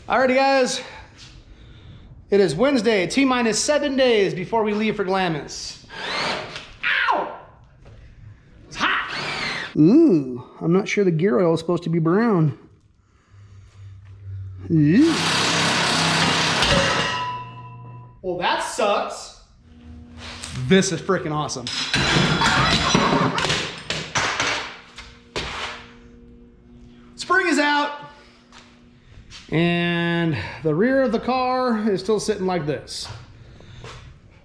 Alrighty guys, it is Wednesday, T-minus 7 days before we leave for Glamis. Ow! It's hot! Ooh, I'm not sure the gear oil is supposed to be brown. Ooh. Well, that sucks. This is freaking awesome. Spring is out. And the rear of the car is still sitting like this.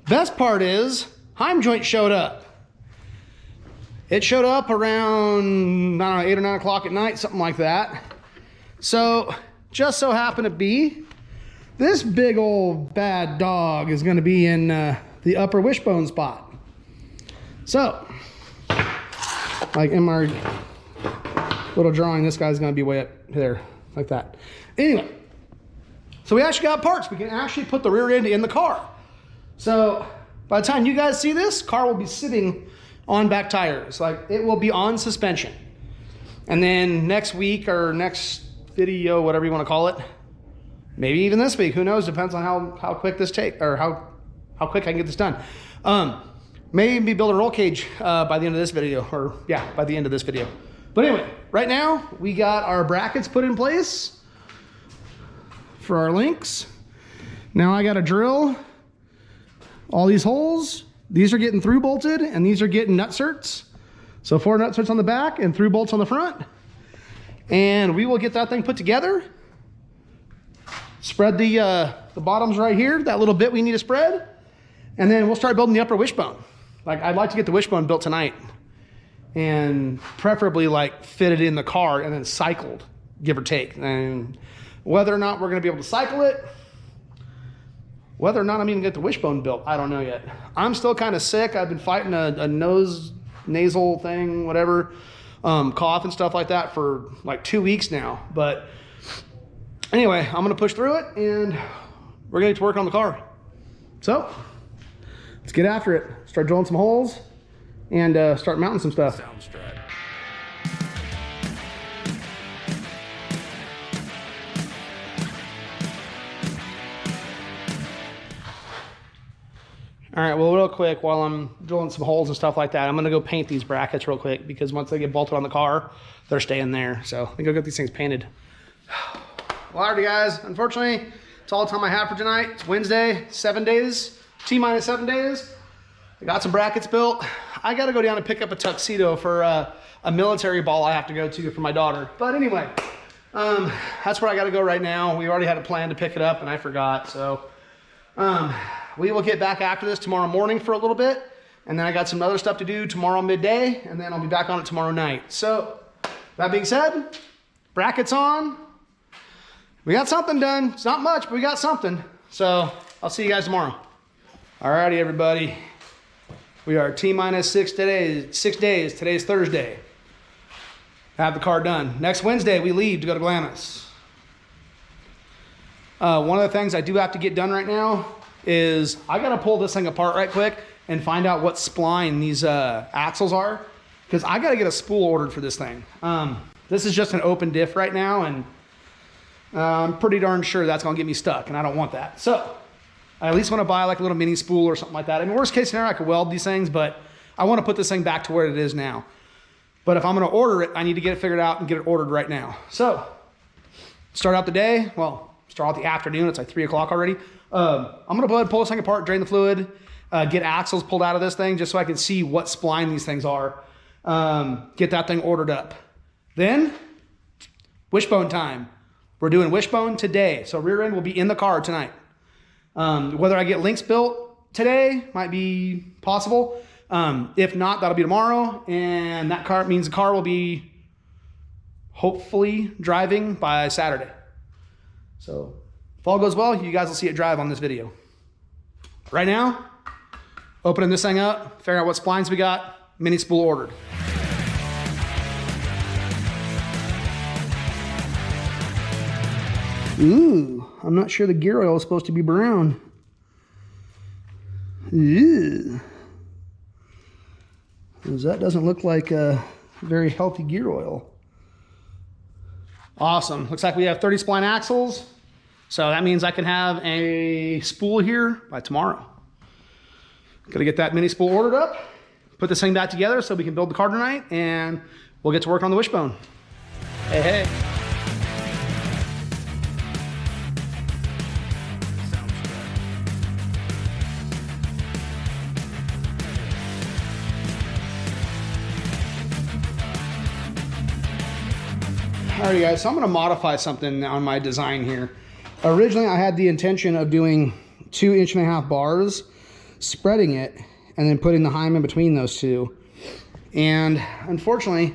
Best part is, Heim joint showed up. It showed up around, I don't know, 8 or 9 o'clock at night, something like that. So, just so happened to be, this big old bad dog is gonna be in the upper wishbone spot. So, like in my little drawing, this guy's gonna be way up there, like that. Anyway, so we actually got parts. We can actually put the rear end in the car. So by the time you guys see this, car will be sitting on back tires. Like it will be on suspension. And then next week or next video, whatever you want to call it, maybe even this week, who knows, depends on how quick this take, or how quick I can get this done. Maybe build a roll cage by the end of this video, or yeah, by the end of this video. But anyway, right now we got our brackets put in place for our links. Now I got to drill all these holes. These are getting through bolted and these are getting nutserts. So 4 nutserts on the back and through bolts on the front. And we will get that thing put together. Spread the bottoms right here, that little bit we need to spread. And then we'll start building the upper wishbone. Like I'd like to get the wishbone built tonight and preferably like fit it in the car and then cycled, give or take. And whether or not we're gonna be able to cycle it, whether or not I'm even gonna get the wishbone built, I don't know yet. I'm still kind of sick. I've been fighting a nasal thing, whatever, cough and stuff like that for like 2 weeks now. But anyway, I'm gonna push through it and we're gonna get to work on the car. So let's get after it. Start drilling some holes and start mounting some stuff. Sounds right. All right, well, real quick, while I'm drilling some holes and stuff like that, I'm gonna go paint these brackets real quick because once they get bolted on the car, they're staying there. So I'm gonna go get these things painted. Well, alrighty guys, unfortunately, it's all the time I have for tonight. It's Wednesday, 7 days, T-minus 7 days. I got some brackets built. I gotta go down and pick up a tuxedo for a military ball I have to go to for my daughter. But anyway, that's where I gotta go right now. We already had a plan to pick it up and I forgot, so. We will get back after this tomorrow morning for a little bit, and then I got some other stuff to do tomorrow midday, and then I'll be back on it tomorrow night. So, that being said, brackets on. We got something done. It's not much, but we got something. So, I'll see you guys tomorrow. Alrighty, everybody. We are T-minus 6 days. Today's Thursday. Have the car done. Next Wednesday, we leave to go to Glamis. One of the things I do have to get done right now is I gotta pull this thing apart right quick and find out what spline these axles are, because I gotta get a spool ordered for this thing. This is just an open diff right now, and I'm pretty darn sure that's gonna get me stuck, and I don't want that. So I at least wanna buy like a little mini spool or something like that. I mean, worst case scenario, I could weld these things, but I wanna put this thing back to where it is now. But if I'm gonna order it, I need to get it figured out and get it ordered right now. So start out the day, well, start out the afternoon, it's like 3 o'clock already. I'm gonna go ahead and pull this thing apart, drain the fluid, get axles pulled out of this thing just so I can see what spline these things are. Get that thing ordered up. Then, wishbone time. We're doing wishbone today. So rear end will be in the car tonight. Whether I get links built today might be possible. If not, that'll be tomorrow. And that car means the car will be hopefully driving by Saturday. So if all goes well, you guys will see it drive on this video. Right now, opening this thing up, figuring out what splines we got, mini spool ordered. Ooh, I'm not sure the gear oil is supposed to be brown. Ew. That doesn't look like a very healthy gear oil. Awesome. Looks like we have 30 spline axles. So that means I can have a spool here by tomorrow. Gonna get that mini spool ordered up, put this thing back together so we can build the car tonight, and we'll get to work on the wishbone. Hey, hey. Alrighty guys, so I'm gonna modify something on my design here. Originally I had the intention of doing 2.5 inch bars, spreading it, and then putting the heim in between those two. And unfortunately,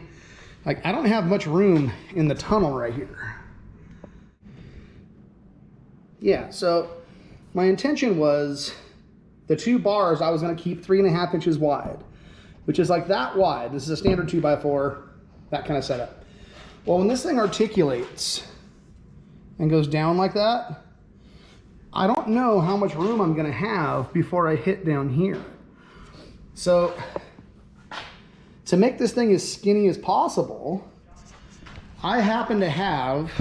like, I don't have much room in the tunnel right here. Yeah, so my intention was the 2 bars I was gonna keep 3.5 inches wide, which is like that wide. This is a standard 2x4, that kind of setup. Well, when this thing articulates and goes down like that, I don't know how much room I'm gonna have before I hit down here. So to make this thing as skinny as possible, I happen to have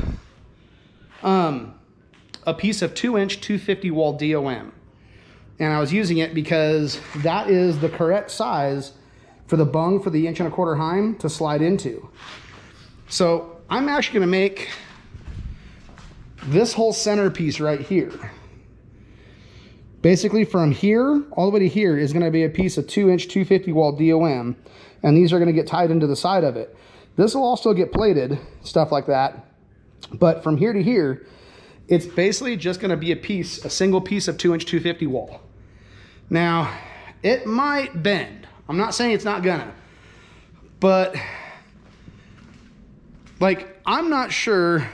a piece of 2-inch 250 wall DOM. And I was using it because that is the correct size for the bung for the 1.25 inch heim to slide into. So I'm actually gonna make this whole centerpiece right here. Basically from here all the way to here is gonna be a piece of 2-inch 250 wall DOM, and these are gonna get tied into the side of it. This will also get plated, stuff like that. But from here to here, it's basically just gonna be a single piece of 2-inch 250 wall. Now, it might bend. I'm not saying it's not gonna, but like, I'm not sure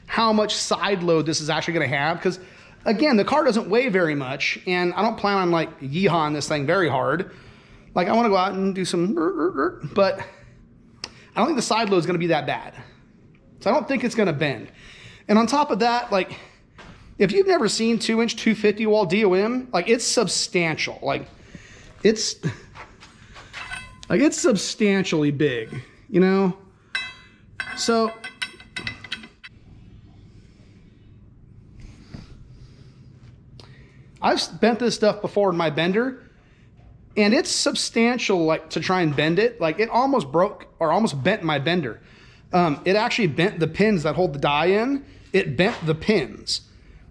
how much side load this is actually gonna have, because again, the car doesn't weigh very much, and I don't plan on like yeehawing this thing very hard. Like, I wanna go out and do some, but I don't think the side load is gonna be that bad. So I don't think it's gonna bend. And on top of that, like, if you've never seen 2-inch 250 wall DOM, like, it's substantial. Like it's substantially big, you know? So I've bent this stuff before in my bender, and it's substantial, like, to try and bend it. Like, it almost broke or almost bent my bender. It actually bent the pins that hold the die in. It bent the pins,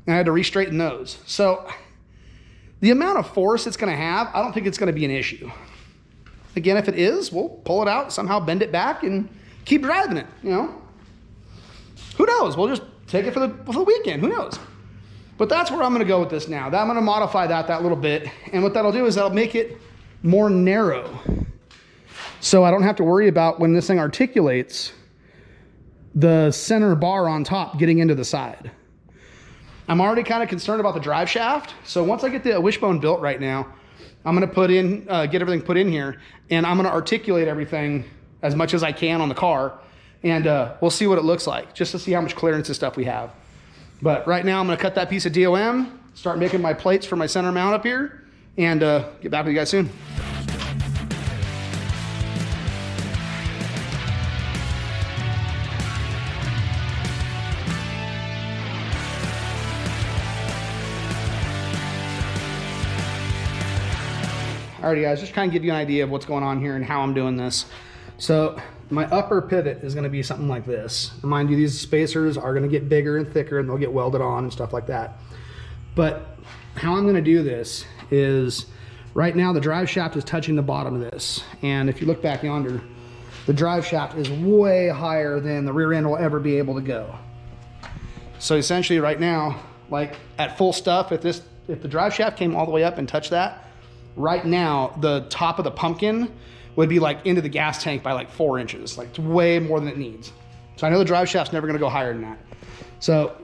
and I had to re-straighten those. So the amount of force it's gonna have, I don't think it's gonna be an issue. Again, if it is, we'll pull it out, somehow bend it back, and keep driving it, you know? Who knows? We'll just take it for the weekend, who knows? But that's where I'm gonna go with this now. I'm gonna modify that little bit, and what that'll do is that'll make it more narrow. So I don't have to worry about, when this thing articulates, the center bar on top getting into the side. I'm already kind of concerned about the drive shaft. So once I get the wishbone built right now, I'm gonna get everything put in here, and I'm gonna articulate everything as much as I can on the car, and we'll see what it looks like, just to see how much clearance and stuff we have. But right now I'm gonna cut that piece of DOM, start making my plates for my center mount up here, and get back with you guys soon. Alrighty guys, just kind of give you an idea of what's going on here and how I'm doing this. So my upper pivot is gonna be something like this. Mind you, these spacers are gonna get bigger and thicker, and they'll get welded on and stuff like that. But how I'm gonna do this is, right now the drive shaft is touching the bottom of this. And if you look back yonder, the drive shaft is way higher than the rear end will ever be able to go. So essentially right now, like at full stuff, if the drive shaft came all the way up and touched that, right now the top of the pumpkin would be like into the gas tank by like 4 inches. Like, it's way more than it needs. So I know the drive shaft's never gonna go higher than that. So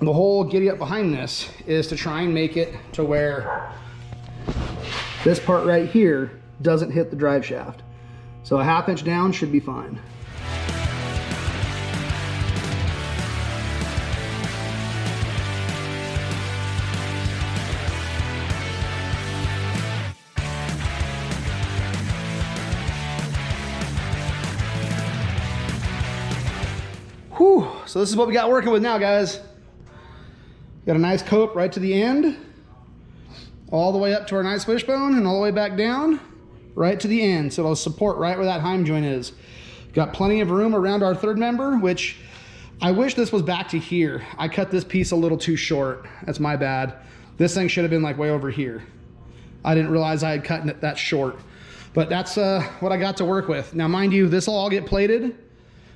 the whole giddy up behind this is to try and make it to where this part right here doesn't hit the drive shaft. So a 1/2 inch down should be fine. Whew, so this is what we got working with now, guys. Got a nice cope right to the end, all the way up to our nice wishbone and all the way back down, right to the end. So it'll support right where that heim joint is. Got plenty of room around our third member, which I wish this was back to here. I cut this piece a little too short. That's my bad. This thing should have been like way over here. I didn't realize I had cut it that short. But that's what I got to work with. Now, mind you, this will all get plated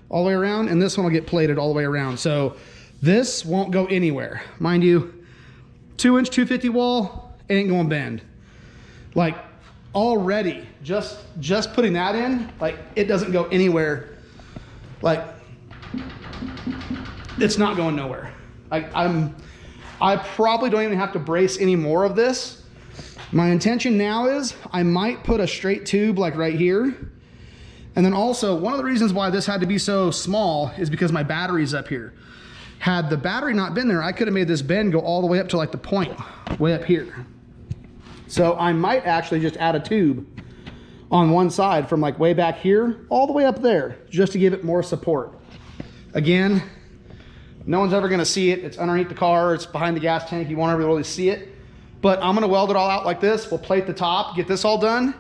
all the way around, and this one will get plated all the way around. So this won't go anywhere. Mind you, 2-inch 250 wall ain't going to bend. Like already, just putting that in, like it doesn't go anywhere. Like it's not going nowhere. I probably don't even have to brace any more of this. My intention now is I might put a straight tube like right here. And then also, one of the reasons why this had to be so small is because my battery's up here. Had the battery not been there, I could have made this bend go all the way up to like the point, way up here. So I might actually just add a tube on one side from like way back here, all the way up there, just to give it more support. Again, no one's ever gonna see it. It's underneath the car, it's behind the gas tank, you won't ever really see it. But I'm gonna weld it all out like this. We'll plate the top, get this all done.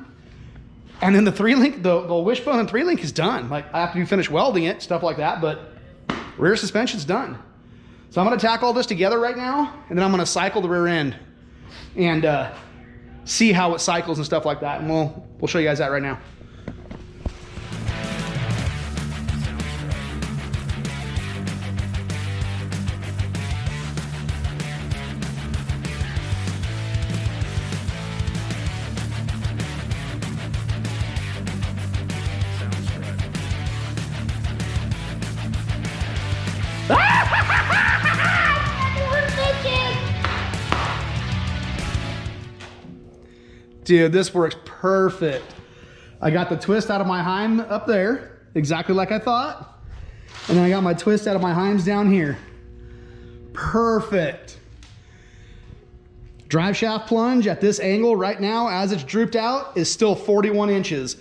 And then the 3-link, the wishbone and 3-link is done. Like I have to finish welding it, stuff like that, but rear suspension's done. So I'm gonna tack all this together right now, and then I'm gonna cycle the rear end and see how it cycles and stuff like that. And we'll show you guys that right now. Dude, this works perfect. I got the twist out of my heim up there, exactly like I thought. And then I got my twist out of my heims down here. Perfect. Drive shaft plunge at this angle right now, as it's drooped out, is still 41 inches.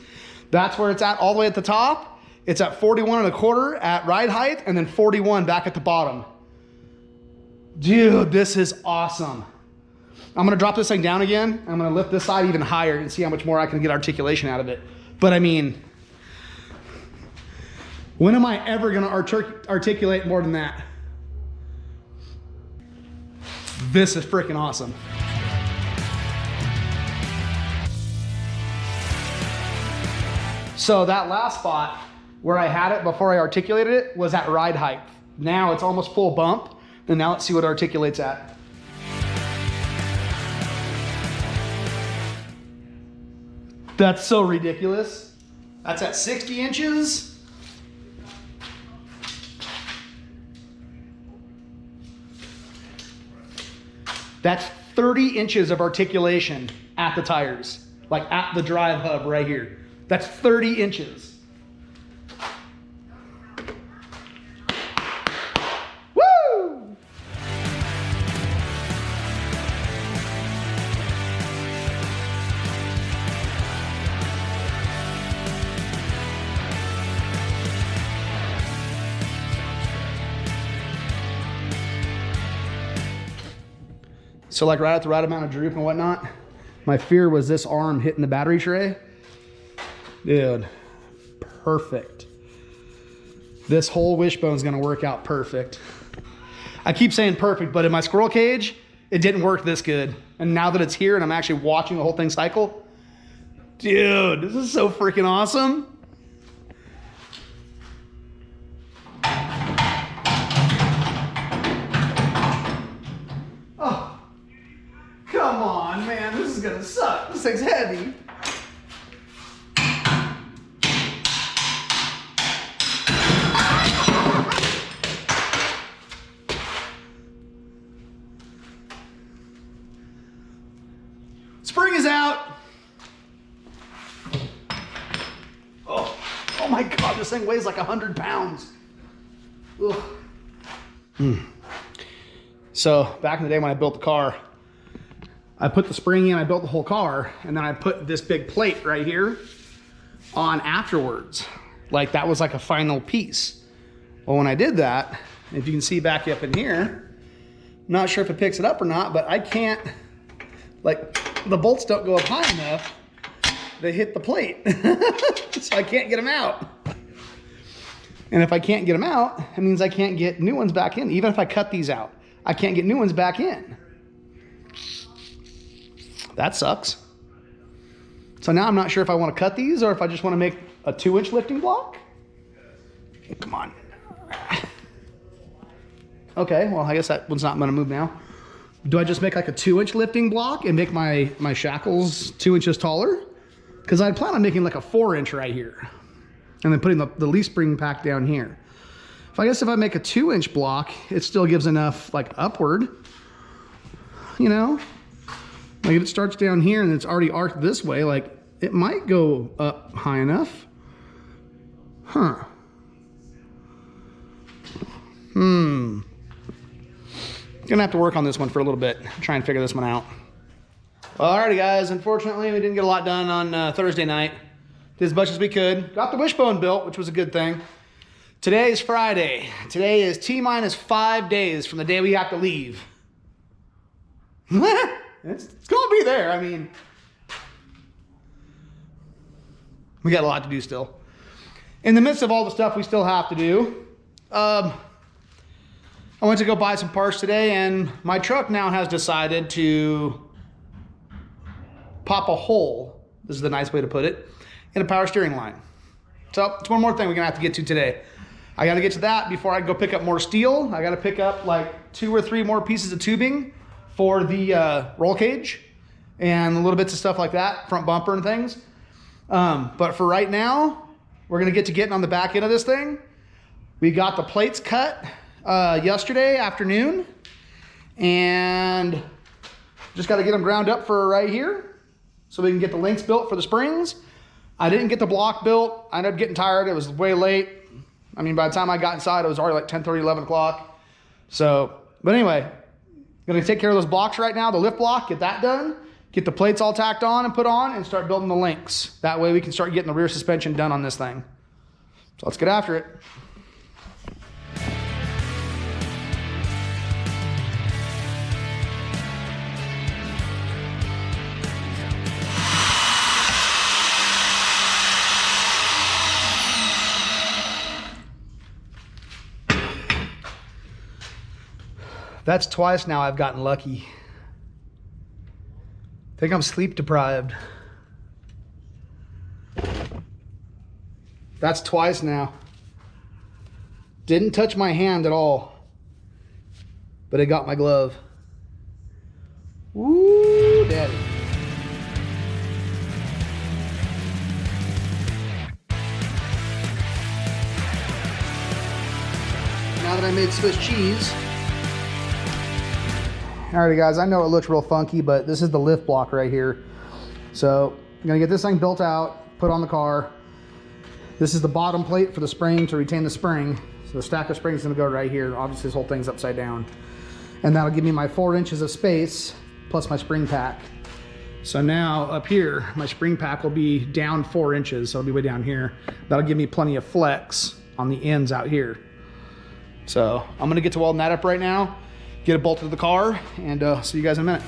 That's where it's at all the way at the top. It's at 41.25 at ride height, and then 41 back at the bottom. Dude, this is awesome. I'm gonna drop this thing down again. I'm gonna lift this side even higher and see how much more I can get articulation out of it. But I mean, when am I ever gonna articulate more than that? This is freaking awesome. So that last spot where I had it before I articulated it was at ride height. Now it's almost full bump, and now let's see what it articulates at. That's so ridiculous. That's at 60 inches. That's 30 inches of articulation at the tires, like at the drive hub right here. That's 30 inches. Woo! So like right at the right amount of droop and whatnot, my fear was this arm hitting the battery tray. Dude, perfect. This whole wishbone's gonna work out perfect. I keep saying perfect, but in my squirrel cage, it didn't work this good. And now that it's here and I'm actually watching the whole thing cycle, dude, this is so freaking awesome. Oh, come on, man, this is gonna suck. This thing's heavy. Spring is out. Oh my God, this thing weighs like 100 pounds. Ugh. So back in the day when I built the car, I put the spring in, I built the whole car, and then I put this big plate right here on afterwards. Like that was like a final piece. Well, when I did that, if you can see back up in here, Not sure if it picks it up or not, but I can't, like, the bolts don't go up high enough. They hit the plate. So I can't get them out. And if I can't get them out, it means I can't get new ones back in. Even if I cut these out, I can't get new ones back in. That sucks. So now I'm not sure if I want to cut these or if I just want to make a 2-inch lifting block. Come on. Okay, well, I guess that one's not going to move now. Do I just make like a 2-inch lifting block and make my shackles 2 inches taller? Because I'd plan on making like a 4-inch right here. And then putting the leaf spring pack down here. If I make a 2-inch block, it still gives enough like upward, you know? Like if it starts down here and it's already arced this way, like it might go up high enough. Huh. Gonna have to work on this one for a little bit, try and figure this one out. Well, alrighty guys, unfortunately we didn't get a lot done on Thursday night. Did as much as we could. Got the wishbone built, which was a good thing. Today is Friday. Today is T-minus 5 days from the day we have to leave. It's gonna be there. I mean, we got a lot to do still. In the midst of all the stuff we still have to do, I went to go buy some parts today, and my truck now has decided to pop a hole, this is the nice way to put it, in a power steering line. So it's one more thing we're gonna have to get to today. I gotta get to that before I go pick up more steel. I gotta pick up like 2 or 3 more pieces of tubing for the roll cage and a little bits of stuff like that, front bumper and things. But for right now, we're gonna get to getting on the back end of this thing. We got the plates cut yesterday afternoon, and just got to get them ground up for right here so we can get the links built for the springs. I didn't get the block built. I ended up getting tired. It was way late. I mean, by the time I got inside, it was already like 10:30, 11 o'clock. So, but anyway, gonna take care of those blocks right now, the lift block, get that done, get the plates all tacked on and put on, and start building the links. That way we can start getting the rear suspension done on this thing. So let's get after it. That's twice now I've gotten lucky. I think I'm sleep deprived. That's twice now. Didn't touch my hand at all, but it got my glove. Woo, daddy. Now that I made Swiss cheese. Alrighty guys, I know it looks real funky, but this is the lift block right here. So I'm gonna get this thing built out, put on the car. This is the bottom plate for the spring to retain the spring. So the stack of springs is gonna go right here. Obviously this whole thing's upside down. And that'll give me my 4 inches of space plus my spring pack. So now up here, my spring pack will be down 4 inches. So it'll be way down here. That'll give me plenty of flex on the ends out here. So I'm gonna get to welding that up right now, get it bolted to the car, and see you guys in a minute.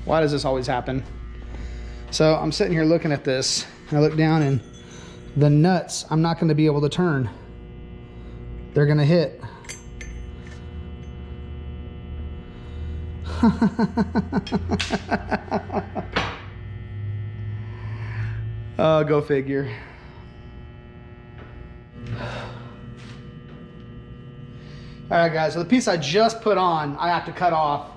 Why does this always happen? So I'm sitting here looking at this, and I look down, and the nuts, I'm not gonna be able to turn. They're gonna hit. Oh, go figure. All right, guys, so the piece I just put on, I have to cut off.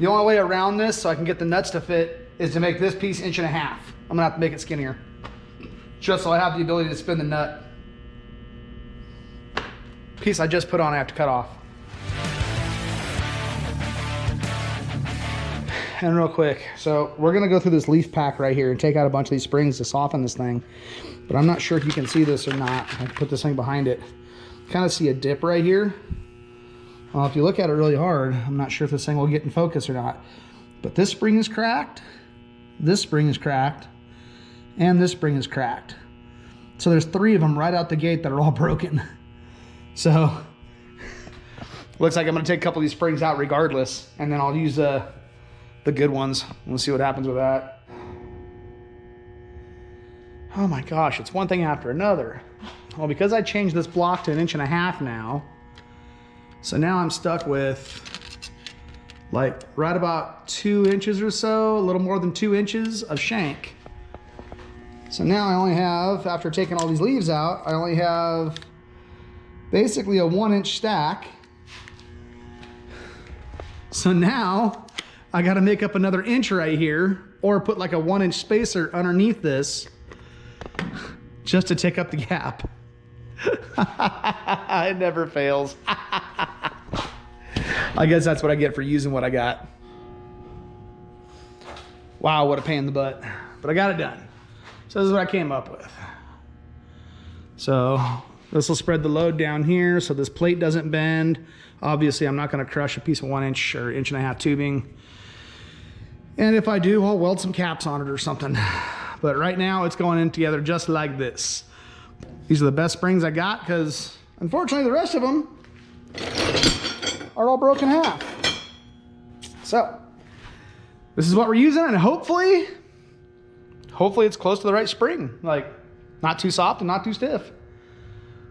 The only way around this so I can get the nuts to fit is to make this piece 1.5 inches. I'm gonna have to make it skinnier, just so I have the ability to spin the nut. Piece I just put on, I have to cut off. And real quick, so we're gonna go through this leaf pack right here and take out a bunch of these springs to soften this thing. But I'm not sure if you can see this or not. I can put this thing behind it. Kind of see a dip right here. Well, if you look at it really hard, I'm not sure if this thing will get in focus or not. But this spring is cracked. This spring is cracked. And this spring is cracked. So there's 3 of them right out the gate that are all broken. So looks like I'm gonna take a couple of these springs out regardless, and then I'll use the good ones. We'll see what happens with that. Oh my gosh, it's one thing after another. Well, because I changed this block to 1.5 inches now, so now I'm stuck with like right about 2 inches or so, a little more than 2 inches of shank. So now I only have, after taking all these leaves out, I only have basically a 1-inch stack. So now I got to make up another inch right here, or put like a 1-inch spacer underneath this just to take up the gap. It never fails. I guess that's what I get for using what I got. Wow, what a pain in the butt. But I got it done. So this is what I came up with. So this will spread the load down here so this plate doesn't bend. Obviously, I'm not going to crush a piece of 1-inch or 1.5 inch tubing. And if I do, I'll weld some caps on it or something. But right now, it's going in together just like this. These are the best springs I got because, unfortunately, the rest of them are all broken in half. So this is what we're using, and hopefully it's close to the right spring. Like, not too soft and not too stiff.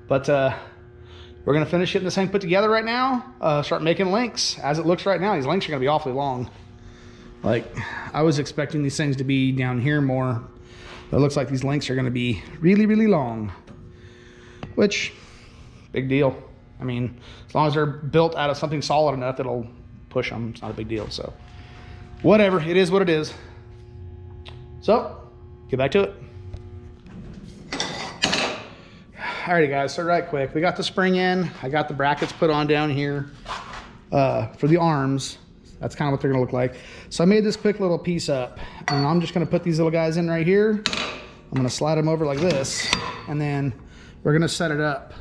But we're gonna finish getting this thing put together right now. Start making links. As it looks right now, these links are gonna be awfully long. Like, I was expecting these things to be down here more, but it looks like these links are gonna be really, really long. Which, big deal. I mean, as long as they're built out of something solid enough, it'll push them. It's not a big deal. So, whatever. It is what it is. So, get back to it. Alrighty guys, so right quick, we got the spring in. I got the brackets put on down here for the arms. That's kind of what they're gonna look like. So I made this quick little piece up, and I'm just gonna put these little guys in right here. I'm gonna slide them over like this, and then we're gonna set it up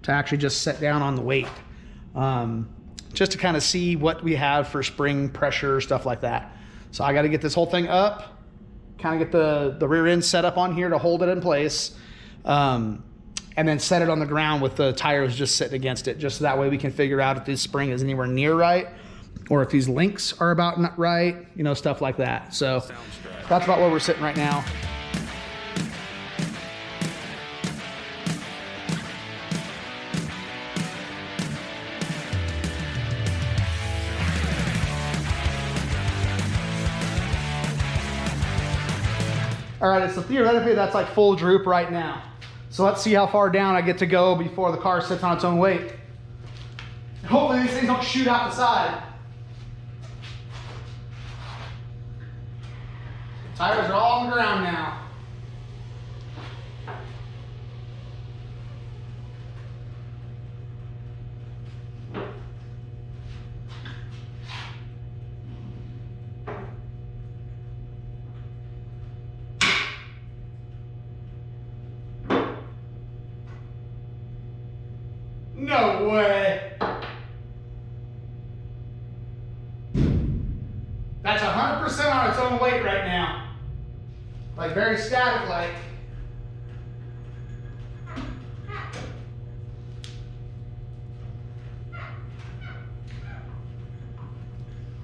to actually just set down on the weight. Just to kind of see what we have for spring pressure, stuff like that. So I gotta get this whole thing up, kind of get the rear end set up on here to hold it in place. And then set it on the ground with the tires just sitting against it, just so that way we can figure out if this spring is anywhere near right, or if these links are about not right, you know, stuff like that. So that's about where we're sitting right now. All right, so theoretically that's like full droop right now. So let's see how far down I get to go before the car sits on its own weight. And hopefully these things don't shoot out the side. Tires are all on the ground now. No way. That's 100% on its own weight right now. Like very static like.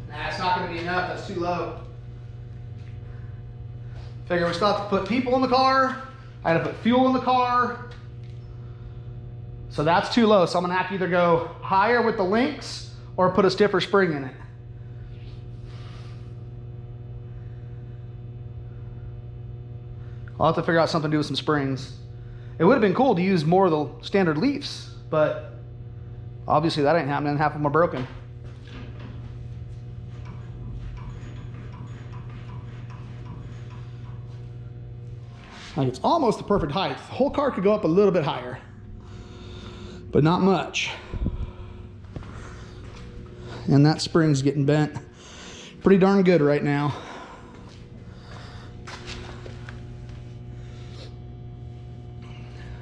Nah, it's not going to be enough. That's too low. Figure we still have to put people in the car. I had to put fuel in the car. So that's too low. So I'm gonna have to either go higher with the links or put a stiffer spring in it. I'll have to figure out something to do with some springs. It would have been cool to use more of the standard leafs, but obviously that ain't happening. Half of them are broken. Like, it's almost the perfect height. The whole car could go up a little bit higher, but not much. And that spring's getting bent pretty darn good right now.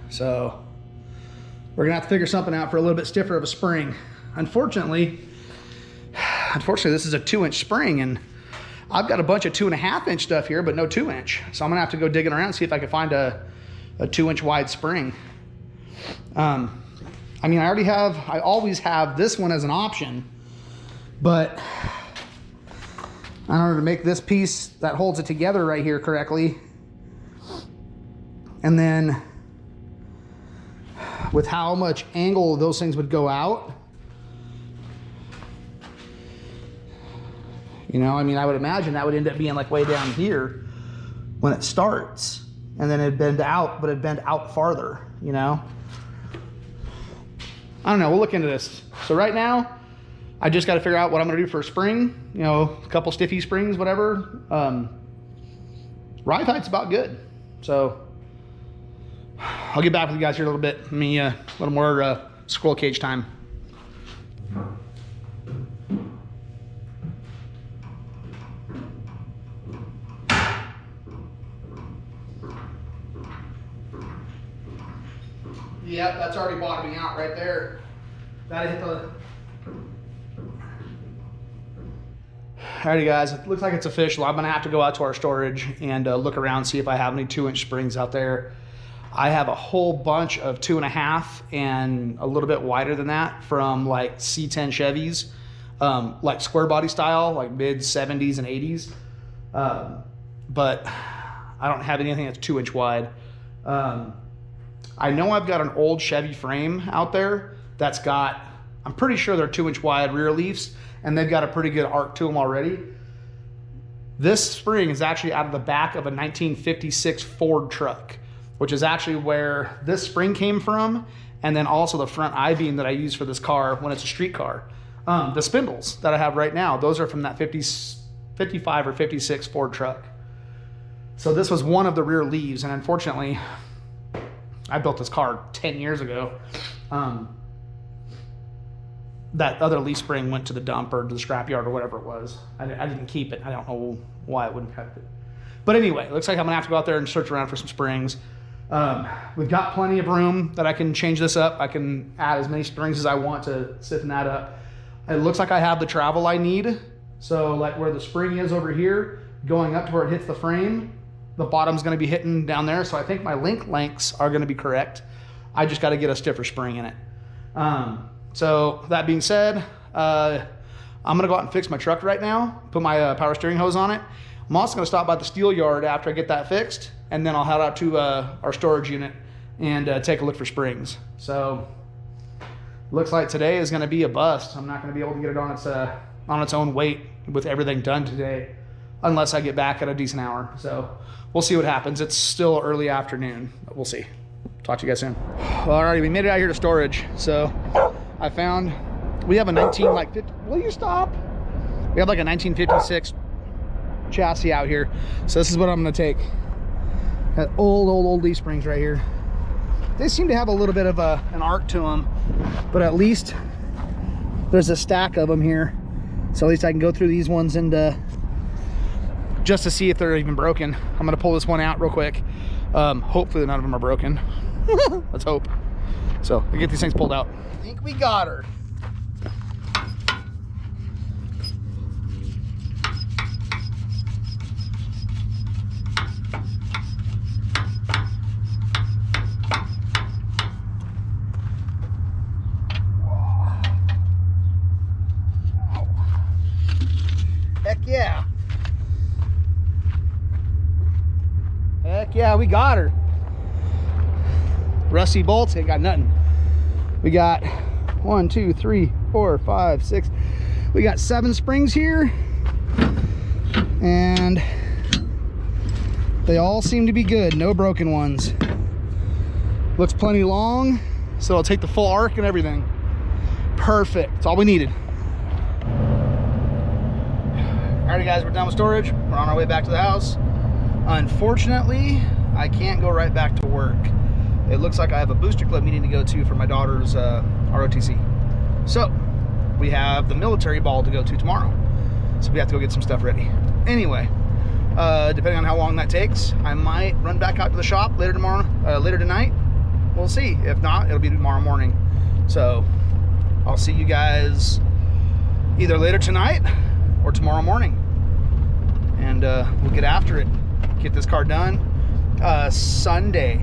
So we're gonna have to figure something out for a little bit stiffer of a spring. Unfortunately, this is a 2-inch spring, and I've got a bunch of 2.5 inch stuff here, but no 2 inch. So I'm gonna have to go digging around and see if I can find a 2 inch wide spring. I mean, I always have this one as an option, but in order to make this piece that holds it together right here correctly, and then with how much angle those things would go out, you know, I mean, I would imagine that would end up being like way down here when it starts, and then it'd bend out, but it'd bend out farther, you know? I don't know, we'll look into this. So right now, I just got to figure out what I'm going to do for a spring, you know, a couple stiffy springs, whatever. Ride height's about good. So I'll get back with you guys here a little bit. Let me, a little more squirrel cage time. Yep, that's already bottoming out right there. Gotta hit the... Alrighty guys, it looks like it's official. I'm gonna have to go out to our storage and look around, see if I have any 2 inch springs out there. I have a whole bunch of 2.5 and a little bit wider than that from like C10 Chevys, like square body style, like mid 70s and 80s. But I don't have anything that's 2 inch wide. I know I've got an old Chevy frame out there that's got, I'm pretty sure they're 2 inch wide rear leafs, and they've got a pretty good arc to them already. This spring is actually out of the back of a 1956 Ford truck, which is actually where this spring came from, and then also the front I-beam that I use for this car when it's a street car. The spindles that I have right now, those are from that 55 or 56 Ford truck. So this was one of the rear leaves, and unfortunately, I built this car 10 years ago. That other leaf spring went to the dump or to the scrapyard or whatever it was. I didn't keep it. I don't know why I wouldn't have it. But anyway, it looks like I'm gonna have to go out there and search around for some springs. We've got plenty of room that I can change this up. I can add as many springs as I want to stiffen that up. It looks like I have the travel I need. So like where the spring is over here, going up to where it hits the frame, the bottom's gonna be hitting down there. So I think my link lengths are gonna be correct. I just gotta get a stiffer spring in it. So that being said, I'm gonna go out and fix my truck right now, put my power steering hose on it. I'm also gonna stop by the steel yard after I get that fixed, and then I'll head out to our storage unit and take a look for springs. So looks like today is gonna be a bust. I'm not gonna be able to get it on its own weight with everything done today, unless I get back at a decent hour. So we'll see what happens. It's still early afternoon, but we'll see. Talk to you guys soon. Alrighty, we made it out here to storage. So I found, we have a will you stop? We have like a 1956 chassis out here. So this is what I'm gonna take. Got old leaf springs right here. They seem to have a little bit of an arc to them, but at least there's a stack of them here. So at least I can go through these ones and just to see if they're even broken. I'm gonna pull this one out real quick. Hopefully none of them are broken. Let's hope. So we get these things pulled out. I think we got her. Heck yeah. Heck yeah, we got her. Rusty bolts, ain't got nothing. We got 1, 2, 3, 4, 5, 6. We got 7 springs here, and they all seem to be good. No broken ones. Looks plenty long, so I'll take the full arc and everything. Perfect. That's all we needed. Alrighty guys, we're done with storage. We're on our way back to the house. Unfortunately, I can't go right back to work. It looks like I have a booster club meeting to go to for my daughter's ROTC. So we have the military ball to go to tomorrow. So we have to go get some stuff ready. Anyway, depending on how long that takes, I might run back out to the shop later tonight. We'll see. If not, it'll be tomorrow morning. So I'll see you guys either later tonight or tomorrow morning. and we'll get after it. Get this car done. Sunday,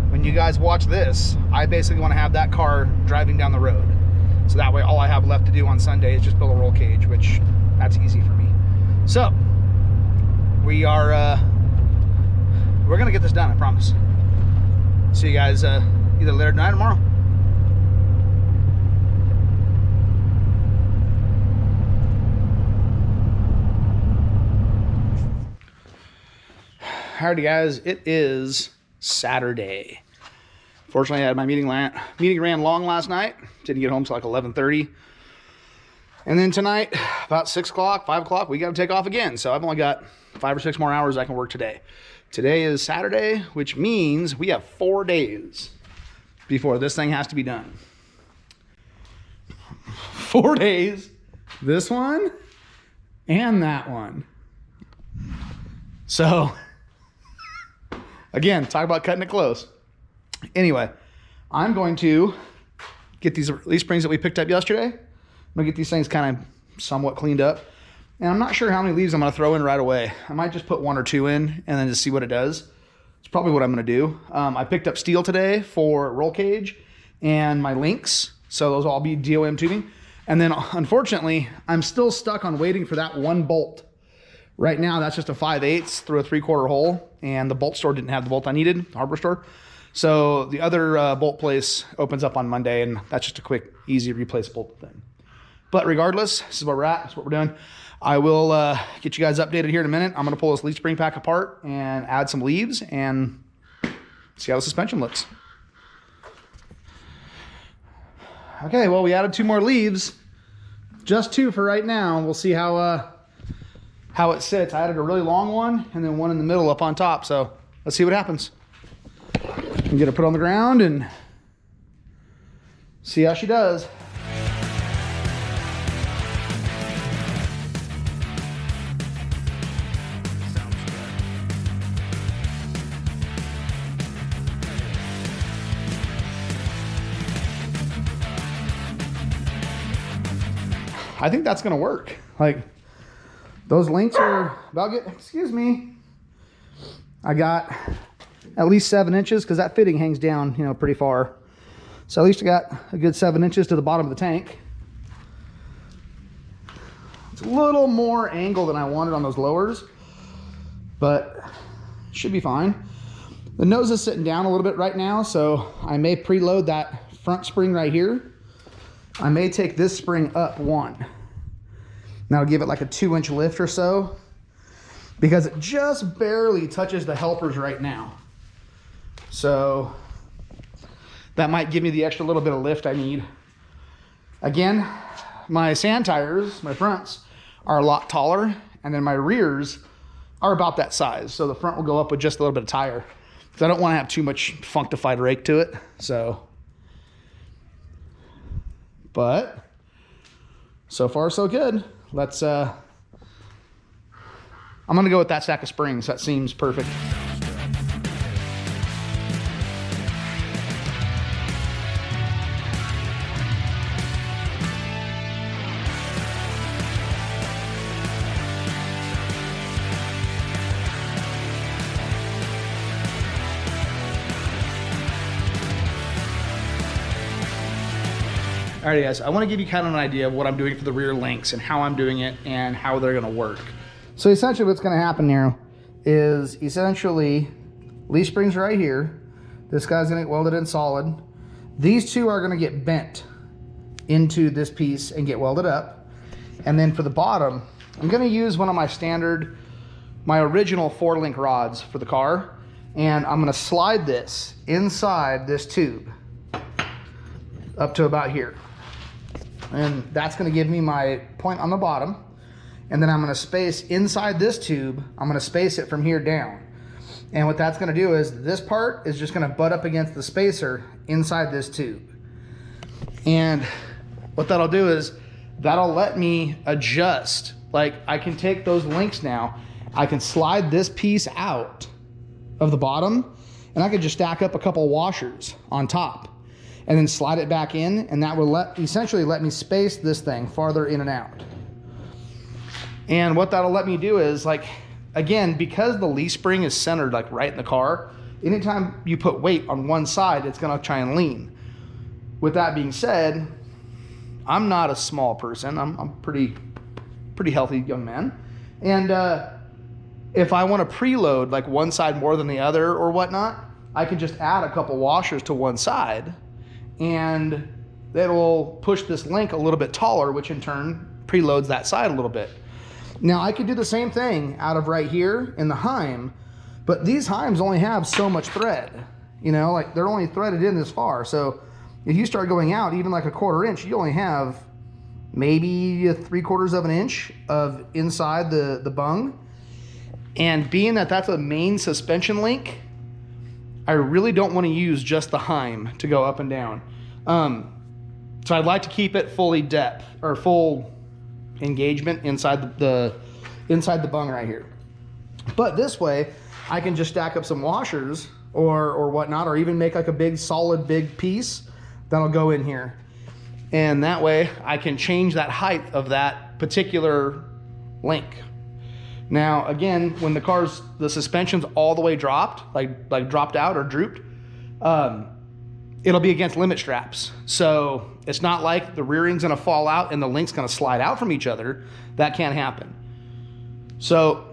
when you guys watch this, I basically want to have that car driving down the road. So that way all I have left to do on Sunday is just build a roll cage, which that's easy for me. So we are, we're going to get this done, I promise. See you guys either later tonight or tomorrow. Alrighty guys, it is Saturday. Fortunately, I had my meeting ran long last night. Didn't get home till like 11:30. And then tonight, about 6 o'clock, 5 o'clock, we got to take off again. So I've only got 5 or 6 more hours I can work today. Today is Saturday, which means we have 4 days before this thing has to be done. 4 days. This one and that one. So, again, talk about cutting it close. Anyway, I'm going to get these leaf springs that we picked up yesterday. I'm going to get these things kind of somewhat cleaned up. And I'm not sure how many leaves I'm going to throw in right away. I might just put 1 or 2 in and then just see what it does. It's probably what I'm going to do. I picked up steel today for roll cage and my links. So those will all be DOM tubing. And then unfortunately, I'm still stuck on waiting for that one bolt. Right now, that's just a 5/8 through a 3/4 hole. And the bolt store didn't have the bolt I needed, the hardware store. So the other bolt place opens up on Monday, and that's just a quick, easy replaceable thing. But regardless, this is where we're at. That's what we're doing. I will get you guys updated here in a minute. I'm going to pull this leaf spring pack apart and add some leaves and see how the suspension looks. Okay, well, we added 2 more leaves. Just 2 for right now. We'll see how it sits. I added a really long one and then one in the middle up on top. So let's see what happens. I'm gonna put on the ground and see how she does. I think that's gonna work. Like, those links are about good. Excuse me. I got at least 7 inches because that fitting hangs down, you know, pretty far. So at least I got a good 7 inches to the bottom of the tank. It's a little more angle than I wanted on those lowers, but should be fine. The nose is sitting down a little bit right now, so I may preload that front spring right here. I may take this spring up 1. That'll give it like a 2-inch lift or so, because it just barely touches the helpers right now. So that might give me the extra little bit of lift I need. Again, my sand tires, my fronts, are a lot taller, and then my rears are about that size. So the front will go up with just a little bit of tire, because I don't want to have too much functified rake to it. But so far so good. Let's I'm gonna go with that stack of springs. That seems perfect. Alrighty guys, I want to give you kind of an idea of what I'm doing for the rear links and how I'm doing it and how they're going to work. So essentially what's going to happen now is essentially leaf springs right here. This guy's going to get welded in solid. These 2 are going to get bent into this piece and get welded up. And then for the bottom, I'm going to use one of my original 4-link rods for the car. And I'm going to slide this inside this tube up to about here. And that's going to give me my point on the bottom. And then I'm going to space inside this tube. I'm going to space it from here down. And what that's going to do is this part is just going to butt up against the spacer inside this tube. And what that'll do is that'll let me adjust. Like, I can take those links now. I can slide this piece out of the bottom, and I can just stack up a couple washers on top and then slide it back in, and that will essentially let me space this thing farther in and out. And what that'll let me do is, like, again, because the leaf spring is centered like right in the car, anytime you put weight on one side, it's gonna try and lean. With that being said, I'm not a small person. I'm pretty healthy young man. And if I want to preload like one side more than the other or whatnot, I can just add a couple washers to one side and that'll push this link a little bit taller, which in turn preloads that side a little bit. Now I could do the same thing out of right here in the Heim, but these Heims only have so much thread, you know, like they're only threaded in this far. So if you start going out even like a 1/4 inch, you only have maybe 3/4 of an inch of inside the bung. And being that that's a main suspension link, I really don't want to use just the Heim to go up and down. So I'd like to keep it fully depth or full engagement inside the bung right here. But this way I can just stack up some washers or whatnot, or even make like a big solid big piece that'll go in here. And that way I can change that height of that particular link. Now, again, when the suspension's all the way dropped, like dropped out or drooped, it'll be against limit straps. So it's not like the rear end's gonna fall out and the link's gonna slide out from each other. That can't happen. So,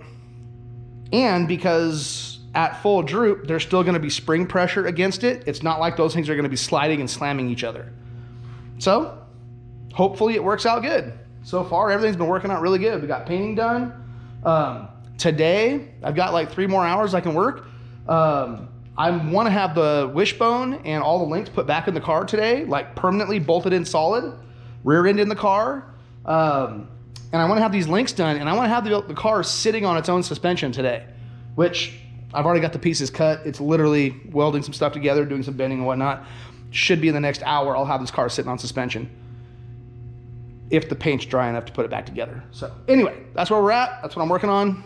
and because at full droop, there's still gonna be spring pressure against it. It's not like those things are gonna be sliding and slamming each other. So hopefully it works out good. So far, everything's been working out really good. We got painting done. Today, I've got like 3 more hours I can work. I want to have the wishbone and all the links put back in the car today, like permanently bolted in solid, rear end in the car. And I want to have these links done, and I want to have the car sitting on its own suspension today, which I've already got the pieces cut. It's literally welding some stuff together, doing some bending and whatnot. Should be in the next hour, I'll have this car sitting on suspension, if the paint's dry enough to put it back together. So anyway, that's where we're at. That's what I'm working on.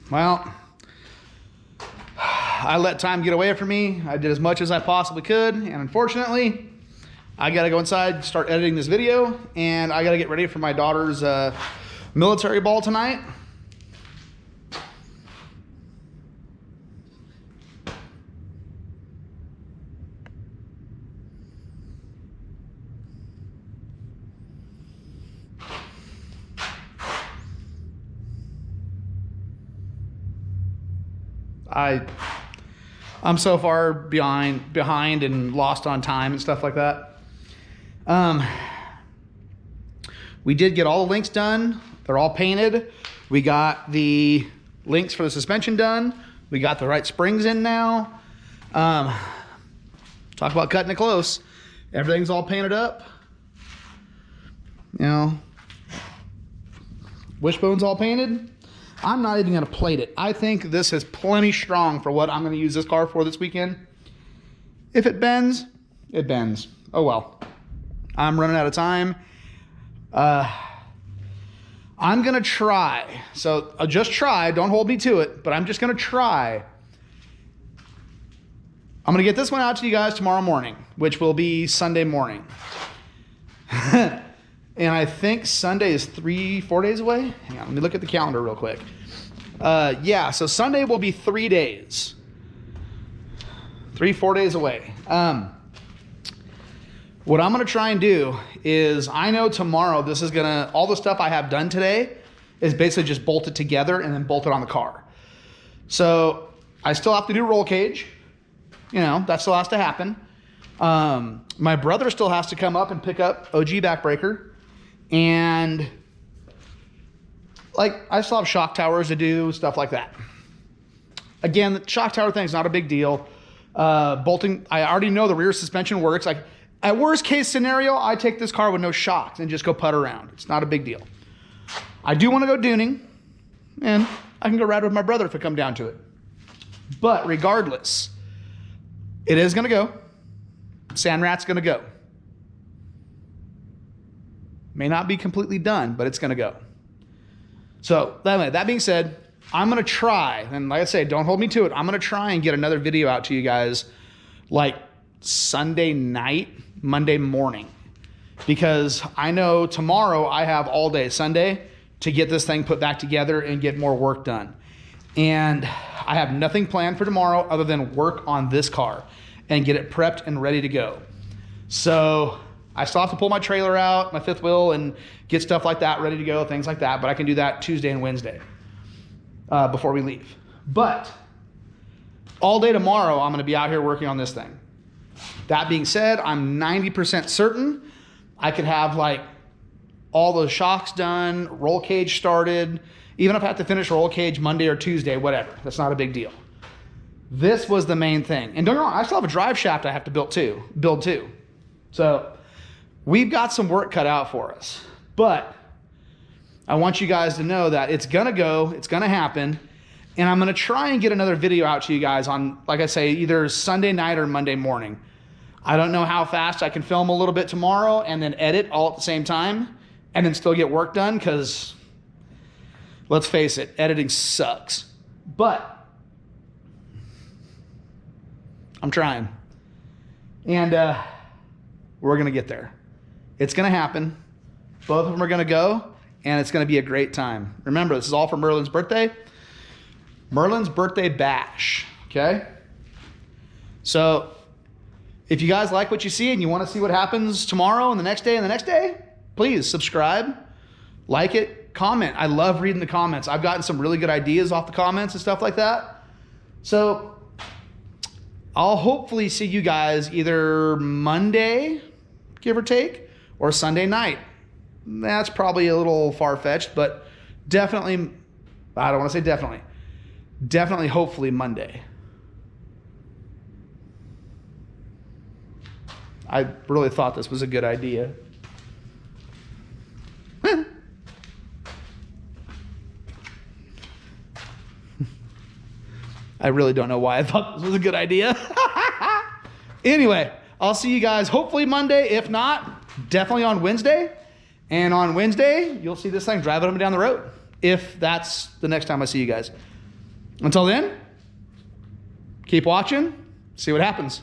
Well, I let time get away from me. I did as much as I possibly could, and unfortunately, I gotta go inside, start editing this video, and I gotta get ready for my daughter's military ball tonight. I'm so far behind and lost on time and stuff like that. We did get all the links done. They're all painted. We got the links for the suspension done. We got the right springs in now. Talk about cutting it close. Everything's all painted up. You know, wishbone's all painted. I'm not even gonna plate it. I think this is plenty strong for what I'm gonna use this car for this weekend. If it bends, it bends. Oh well. I'm running out of time. I'm gonna try. So I'll just try, don't hold me to it, but I'm just gonna try. I'm gonna get this one out to you guys tomorrow morning, which will be Sunday morning. And I think Sunday is 4 days away. Hang on, let me look at the calendar real quick. Yeah, so Sunday will be 3 days. 4 days away. What I'm gonna try and do is, I know tomorrow this is gonna, all the stuff I have done today is basically just bolted together and then bolted on the car. So I still have to do roll cage. You know, that still has to happen. My brother still has to come up and pick up OG backbreaker. And like, I still have shock towers to do, stuff like that. Again, the shock tower thing is not a big deal. Bolting, I already know the rear suspension works. Like, At worst case scenario, I take this car with no shocks and just go putt around. It's not a big deal. I do want to go dooning, and I can go ride with my brother if it come down to it. But regardless, it is going to go. Sand Rat's going to go. May not be completely done, but it's going to go. So that being said, I'm going to try, and like I say, don't hold me to it. I'm going to try and get another video out to you guys like Sunday night, Monday morning, because I know tomorrow I have all day Sunday to get this thing put back together and get more work done. And I have nothing planned for tomorrow other than work on this car and get it prepped and ready to go. So I still have to pull my trailer out, my fifth wheel, and get stuff like that ready to go, things like that. But I can do that Tuesday and Wednesday before we leave. But all day tomorrow, I'm going to be out here working on this thing. That being said, I'm 90% certain I could have like all the shocks done, roll cage started, even if I have to finish roll cage Monday or Tuesday, whatever. That's not a big deal. This was the main thing. And don't get me wrong, I still have a drive shaft I have to build too. So we've got some work cut out for us. But I want you guys to know that it's gonna go, it's gonna happen, and I'm gonna try and get another video out to you guys on, like I say, either Sunday night or Monday morning. I don't know how fast I can film a little bit tomorrow and then edit all at the same time and then still get work done, because let's face it, editing sucks. But I'm trying. And we're going to get there. It's going to happen. Both of them are going to go, and it's going to be a great time. Remember, this is all for Merlin's birthday. Merlin's birthday bash, okay? So if you guys like what you see and you want to see what happens tomorrow and the next day and the next day, please subscribe, like it, comment. I love reading the comments. I've gotten some really good ideas off the comments and stuff like that. So I'll hopefully see you guys either Monday, give or take, or Sunday night. That's probably a little far-fetched, but definitely, I don't want to say definitely. Definitely, hopefully Monday. I really thought this was a good idea. I really don't know why I thought this was a good idea. Anyway, I'll see you guys hopefully Monday. If not, definitely on Wednesday. And on Wednesday, you'll see this thing driving up and down the road, if that's the next time I see you guys. Until then, keep watching, see what happens.